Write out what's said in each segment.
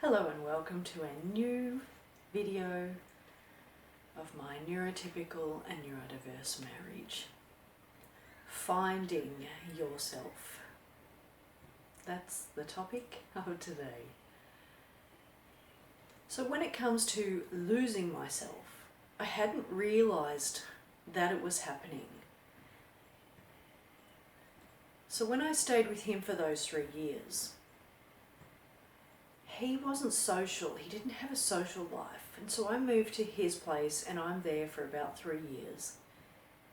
Hello and welcome to a new video of my neurotypical and neurodiverse marriage. Finding yourself. That's the topic of today. So when it comes to losing myself, I hadn't realized that it was happening. So when I stayed with him for those 3 years, he wasn't social, he didn't have a social life, and so I moved to his place and I'm there for about 3 years,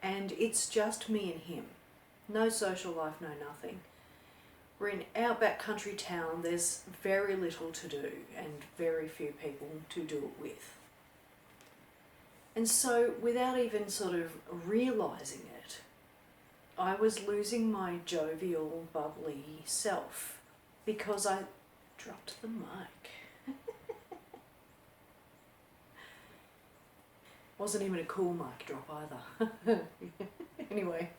and it's just me and him. No social life, no nothing. We're in outback country town, there's very little to do and very few people to do it with. And so without even sort of realising it, I was losing my jovial, bubbly self because I dropped the mic. Wasn't even a cool mic drop either. Anyway,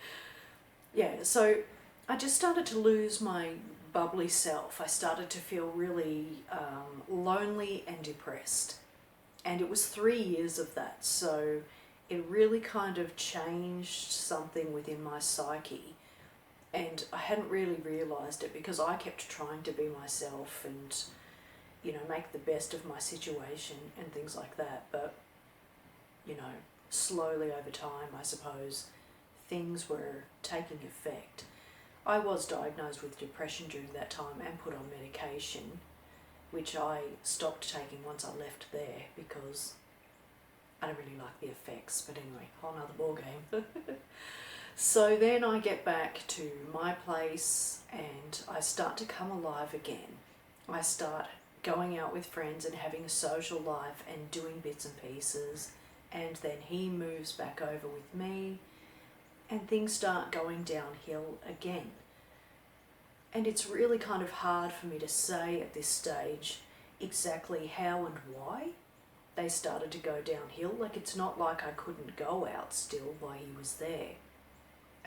yeah, so I just started to lose my bubbly self. I started to feel really lonely and depressed. And it was 3 years of that, so it really kind of changed something within my psyche. And I hadn't really realised it because I kept trying to be myself and, you know, make the best of my situation and things like that. But, you know, slowly over time, I suppose, things were taking effect. I was diagnosed with depression during that time and put on medication, which I stopped taking once I left there because I don't really like the effects. But anyway, whole nother ballgame. So then I get back to my place and I start to come alive again. I start going out with friends and having a social life and doing bits and pieces, and then he moves back over with me and things start going downhill again. And it's really kind of hard for me to say at this stage exactly how and why they started to go downhill. Like, it's not like I couldn't go out still while he was there.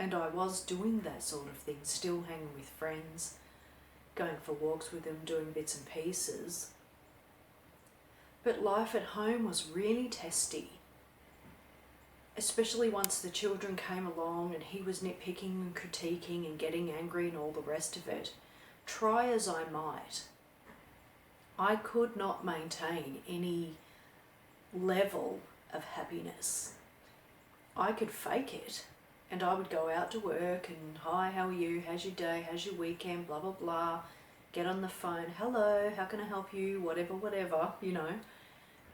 And I was doing that sort of thing, still hanging with friends, going for walks with them, doing bits and pieces. But life at home was really testy, especially once the children came along and he was nitpicking and critiquing and getting angry and all the rest of it. Try as I might, I could not maintain any level of happiness. I could fake it. And I would go out to work and, hi, how are you? How's your day? How's your weekend? Blah, blah, blah. Get on the phone. Hello, how can I help you? Whatever, whatever, you know.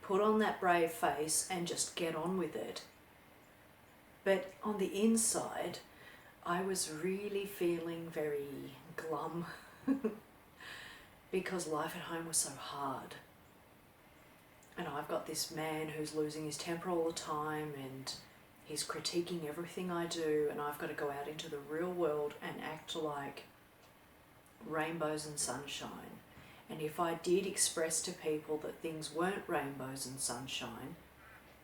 Put on that brave face and just get on with it. But on the inside, I was really feeling very glum because life at home was so hard. And I've got this man who's losing his temper all the time and he's critiquing everything I do, and I've got to go out into the real world and act like rainbows and sunshine. And if I did express to people that things weren't rainbows and sunshine,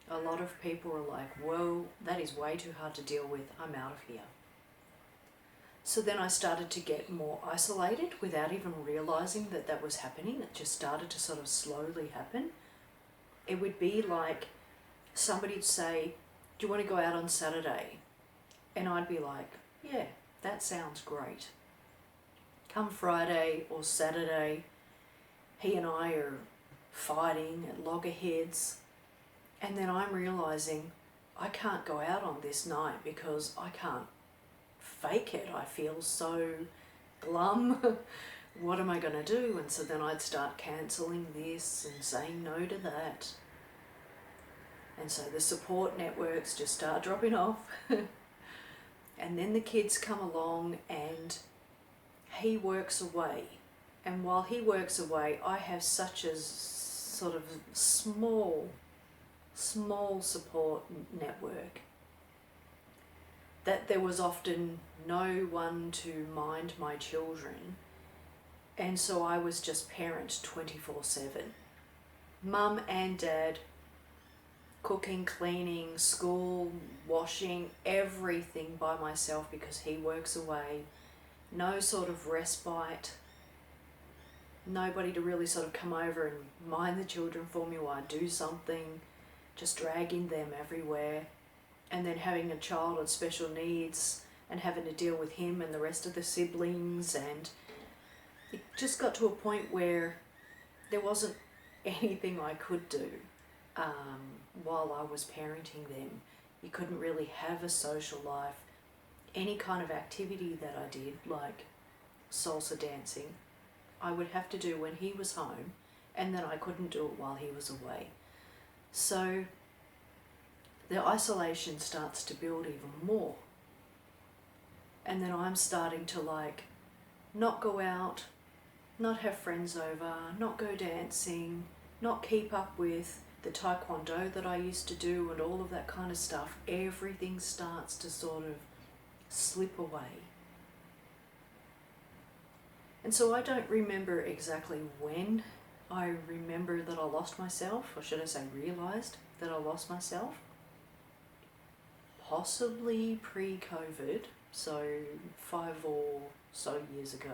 a lot of people were like, whoa, that is way too hard to deal with, I'm out of here. So then I started to get more isolated without even realising that that was happening. It just started to sort of slowly happen. It would be like somebody'd say, do you want to go out on Saturday? And I'd be like, yeah, that sounds great. Come Friday or Saturday, he and I are fighting at loggerheads, and then I'm realising I can't go out on this night because I can't fake it. I feel so glum. What am I going to do? And so then I'd start cancelling this and saying no to that. And so the support networks just start dropping off. And then the kids come along and he works away. And while he works away, I have such a sort of small support network that there was often no one to mind my children. And so I was just parent 24/7. Mum and dad, cooking, cleaning, school, washing, everything by myself because he works away. No sort of respite. nobody to really sort of come over and mind the children for me while I do something, just dragging them everywhere, and then having a child with special needs and having to deal with him and the rest of the siblings, and it just got to a point where there wasn't anything I could do while I was parenting them. You couldn't really have a social life. Any kind of activity that I did, like salsa dancing, I would have to do when he was home, and then I couldn't do it while he was away. So the isolation starts to build even more. And then I'm starting to like not go out, not have friends over, not go dancing, not keep up with the taekwondo that I used to do and all of that kind of stuff. Everything starts to sort of slip away. And so I don't remember exactly when I remember that I lost myself, or should I say realised that I lost myself. Possibly pre-COVID, so 5 or so years ago.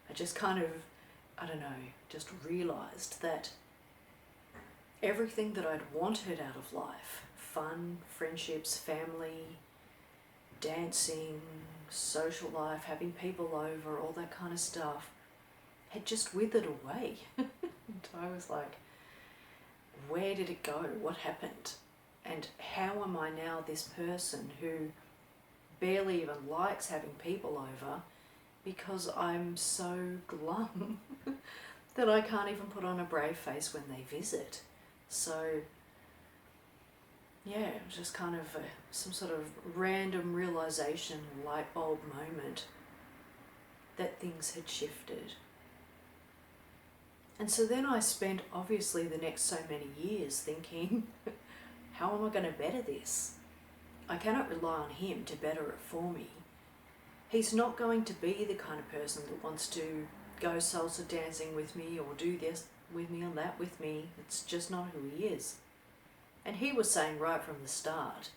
I just kind of, I don't know, just realised that everything that I'd wanted out of life, fun, friendships, family, dancing, social life, having people over, all that kind of stuff, had just withered away. And I was like, where did it go? What happened? And how am I now this person who barely even likes having people over because I'm so glum that I can't even put on a brave face when they visit? So yeah, it was just kind of some sort of random realization, light bulb moment that things had shifted. And so then I spent obviously the next so many years thinking, how am I going to better this? I cannot rely on him to better it for me. He's not going to be the kind of person that wants to go salsa dancing with me or do this with me and that with me. It's just not who he is. And he was saying right from the start,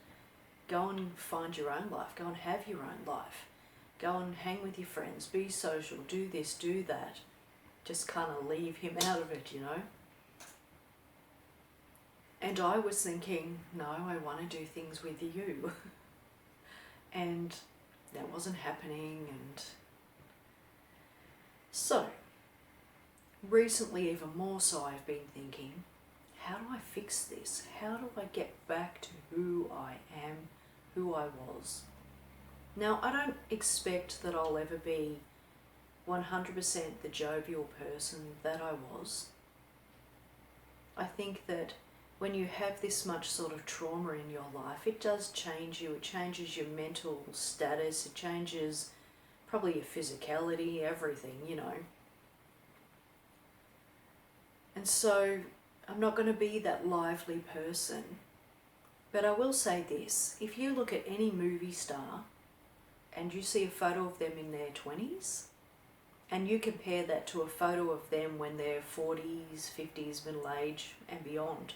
go and find your own life, go and have your own life, go and hang with your friends, be social, do this, do that. Just kind of leave him out of it, you know. And I was thinking, no, I want to do things with you. And that wasn't happening. And so recently, even more so, I've been thinking, how do I fix this? How do I get back to who I am, who I was? Now, I don't expect that I'll ever be 100% the jovial person that I was. I think that when you have this much sort of trauma in your life, it does change you. It changes your mental status. It changes probably your physicality, everything, you know. And so I'm not going to be that lively person. But I will say this, if you look at any movie star and you see a photo of them in their 20s, and you compare that to a photo of them when they're 40s, 50s, middle age and beyond,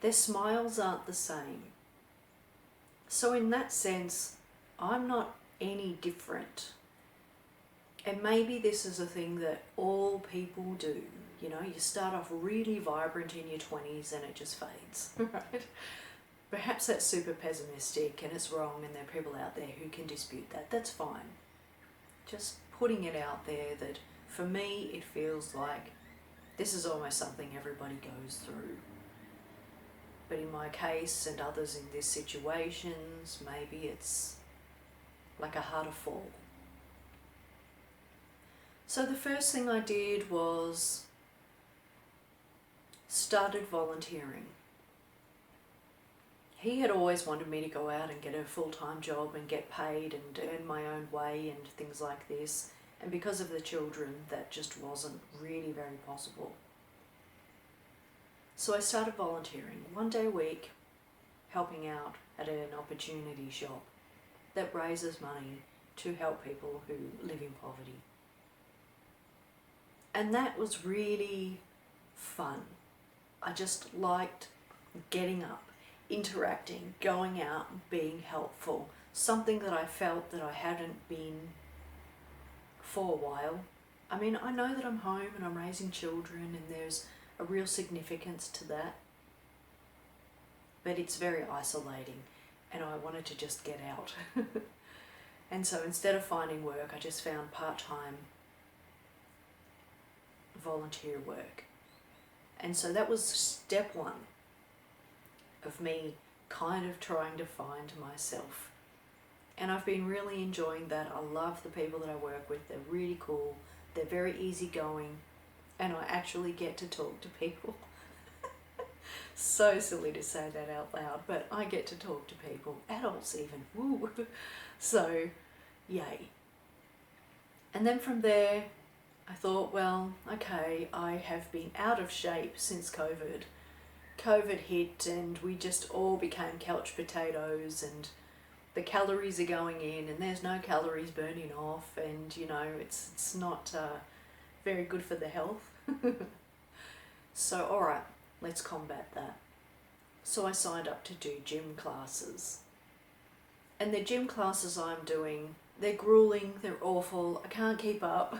their smiles aren't the same. So in that sense, I'm not any different. And maybe this is a thing that all people do. You know, you start off really vibrant in your 20s and it just fades, right? Perhaps that's super pessimistic and it's wrong, and there are people out there who can dispute that. That's fine. Just putting it out there that for me it feels like this is almost something everybody goes through. But in my case and others in these situations, maybe it's like a harder fall. So the first thing I did was started volunteering. He had always wanted me to go out and get a full-time job and get paid and earn my own way and things like this. And because of the children, that just wasn't really very possible. So I started volunteering 1 day a week, helping out at an opportunity shop that raises money to help people who live in poverty. And that was really fun. I just liked getting up, interacting, going out, being helpful, something that I felt that I hadn't been for a while. I mean, I know that I'm home and I'm raising children and there's a real significance to that, but it's very isolating and I wanted to just get out. And so instead of finding work, I just found part-time volunteer work. And so that was step one of me kind of trying to find myself. And I've been really enjoying that. I love the people that I work with. They're really cool. They're very easygoing. And I actually get to talk to people. So silly to say that out loud, but I get to talk to people, adults even. Woo. So, yay. And then from there, I thought, well, okay, I have been out of shape since COVID. COVID hit and we just all became couch potatoes and the calories are going in and there's no calories burning off, and you know, it's not very good for the health. So, alright, let's combat that. So I signed up to do gym classes. And the gym classes I'm doing, they're grueling, they're awful, I can't keep up.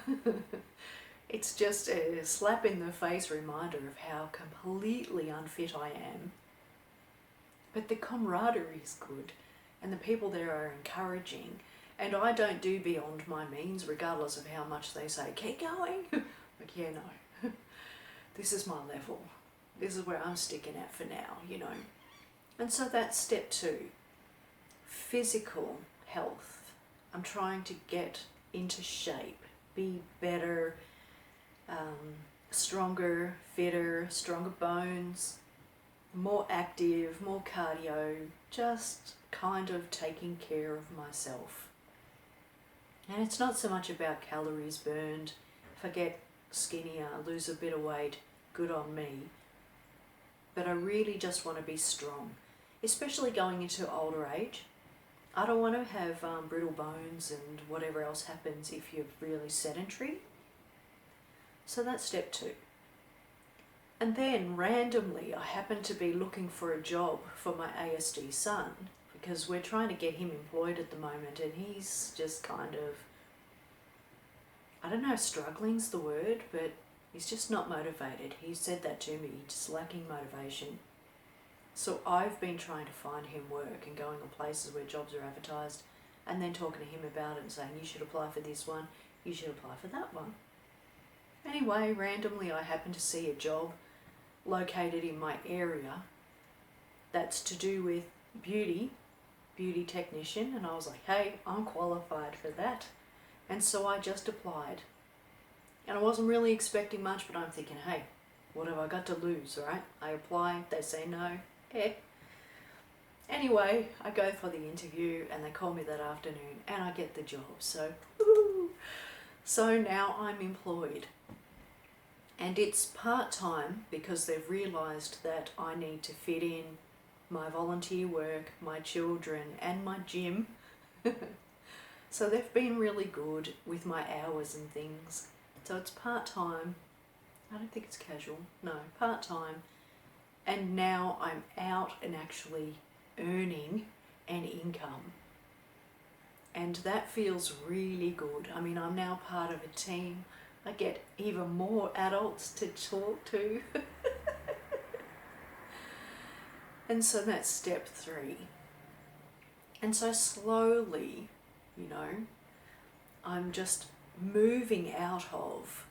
It's just a slap in the face reminder of how completely unfit I am. But the camaraderie is good and the people there are encouraging, and I don't do beyond my means regardless of how much they say, keep going. Like, yeah, no, this is my level. This is where I'm sticking at for now, you know. And so that's step two, physical health. I'm trying to get into shape, be better, stronger, fitter, stronger bones, more active, more cardio, just kind of taking care of myself. And it's not so much about calories burned. If I get skinnier, lose a bit of weight, good on me. But I really just want to be strong, especially going into older age. I don't want to have brittle bones and whatever else happens if you're really sedentary. So that's step two. And then randomly I happen to be looking for a job for my ASD son, because we're trying to get him employed at the moment and he's just kind of, I don't know if struggling's the word, but he's just not motivated. He said that to me, he's just lacking motivation. So I've been trying to find him work and going on places where jobs are advertised and then talking to him about it and saying, you should apply for this one, you should apply for that one. Anyway, randomly I happened to see a job located in my area that's to do with beauty technician, and I was like, hey, I'm qualified for that. And so I just applied. And I wasn't really expecting much, but I'm thinking, hey, what have I got to lose, right? I apply, they say no, Anyway, I go for the interview and they call me that afternoon and I get the job. So, woo! So now I'm employed. And it's part-time because they've realised that I need to fit in my volunteer work, my children and my gym. So they've been really good with my hours and things. So it's part-time. I don't think it's casual. No, part-time. And now I'm out and actually earning an income. And that feels really good. I mean, I'm now part of a team. I get even more adults to talk to. And so that's step three. And so slowly, you know, I'm just moving out of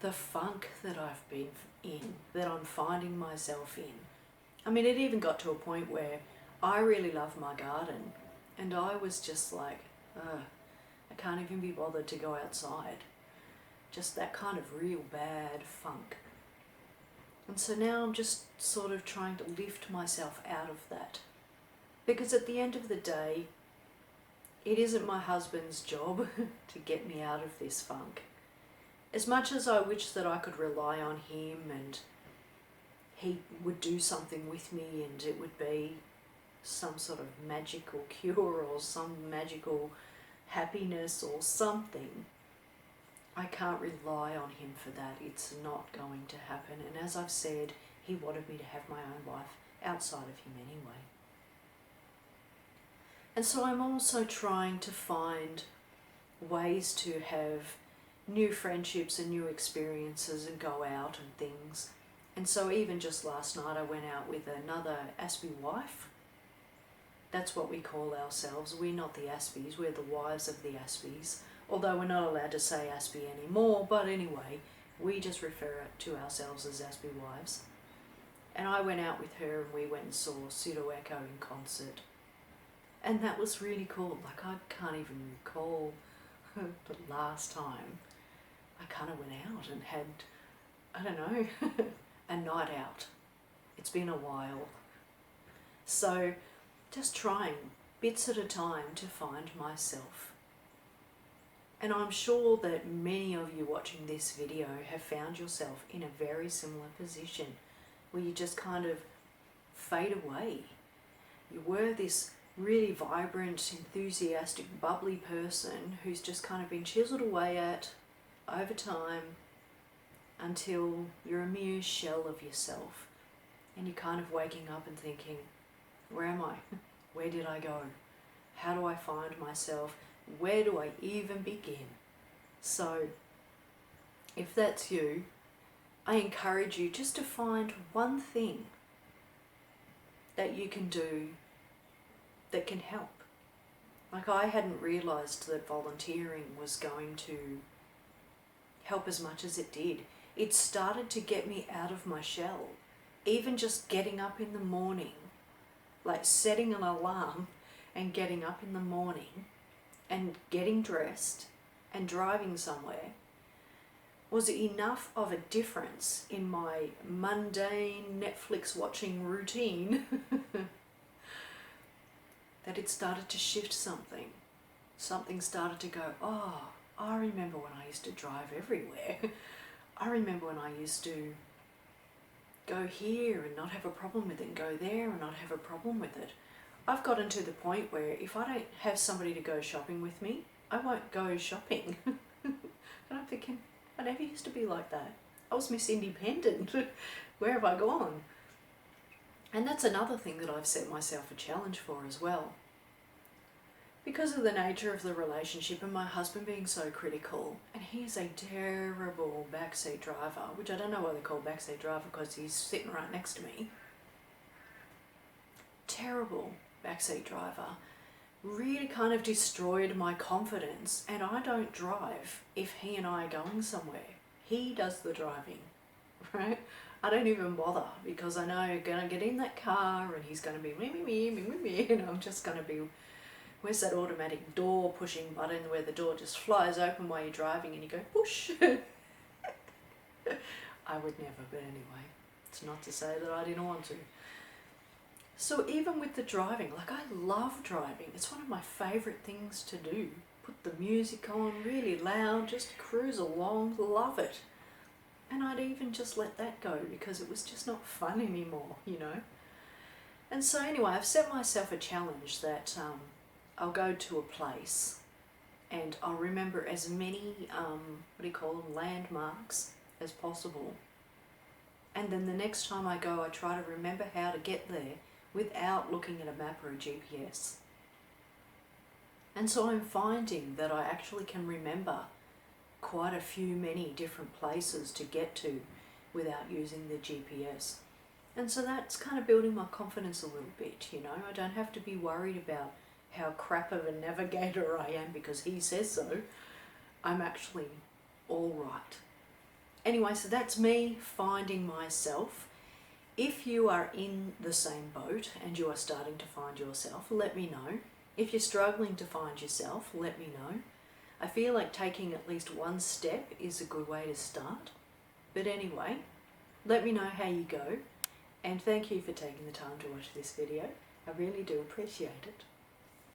the funk that I've been in, that I'm finding myself in. I mean, it even got to a point where I really love my garden and I was just like, I can't even be bothered to go outside. Just that kind of real bad funk. And so now I'm just sort of trying to lift myself out of that. Because at the end of the day, it isn't my husband's job to get me out of this funk. As much as I wish that I could rely on him and he would do something with me and it would be some sort of magical cure or some magical happiness or something, I can't rely on him for that. It's not going to happen. And as I've said, he wanted me to have my own life outside of him anyway. And so I'm also trying to find ways to have new friendships and new experiences and go out and things. And so even just last night I went out with another Aspie wife. That's what we call ourselves. We're not the Aspies, we're the wives of the Aspies. Although we're not allowed to say Aspie anymore, but anyway, we just refer to ourselves as Aspie wives. And I went out with her and we went and saw Pseudo Echo in concert. And that was really cool. Like, I can't even recall the last time I kind of went out and had, I don't know, a night out. It's been a while. So just trying bits at a time to find myself. And I'm sure that many of you watching this video have found yourself in a very similar position where you just kind of fade away. You were this really vibrant, enthusiastic, bubbly person who's just kind of been chiseled away at over time until you're a mere shell of yourself, and you're kind of waking up and thinking, where am I? Where did I go? How do I find myself? Where do I even begin? So if that's you, I encourage you just to find one thing that you can do that can help. Like, I hadn't realised that volunteering was going to help as much as it did. It started to get me out of my shell. Even just getting up in the morning, like setting an alarm and getting up in the morning and getting dressed and driving somewhere was enough of a difference in my mundane Netflix watching routine that it started to shift something. Something started to go, oh, I remember when I used to drive everywhere. I remember when I used to go here and not have a problem with it, and go there and not have a problem with it. I've gotten to the point where if I don't have somebody to go shopping with me, I won't go shopping. And I'm thinking, I never used to be like that. I was Miss Independent. Where have I gone? And that's another thing that I've set myself a challenge for as well. Because of the nature of the relationship and my husband being so critical, and he's a terrible backseat driver, which I don't know why they call backseat driver because he's sitting right next to me. Terrible backseat driver. Really kind of destroyed my confidence, and I don't drive if he and I are going somewhere. He does the driving, right? I don't even bother because I know I'm going to get in that car and he's going to be me, and I'm just going to be, where's that automatic door pushing button where the door just flies open while you're driving and you go push. I would never, but anyway, it's not to say that I didn't want to. So even with the driving, like, I love driving. It's one of my favourite things to do. Put the music on really loud, just cruise along, love it. And I'd even just let that go because it was just not fun anymore, you know. And so anyway, I've set myself a challenge that I'll go to a place and I'll remember as many, landmarks as possible. And then the next time I go, I try to remember how to get there without looking at a map or a GPS. And so I'm finding that I actually can remember quite a few many different places to get to without using the GPS. And so that's kind of building my confidence a little bit, you know. I don't have to be worried about how crap of a navigator I am because he says so. I'm actually all right. Anyway, so that's me finding myself. If you are in the same boat and you are starting to find yourself, let me know. If you're struggling to find yourself, let me know. I feel like taking at least one step is a good way to start. But anyway, let me know how you go. And thank you for taking the time to watch this video. I really do appreciate it.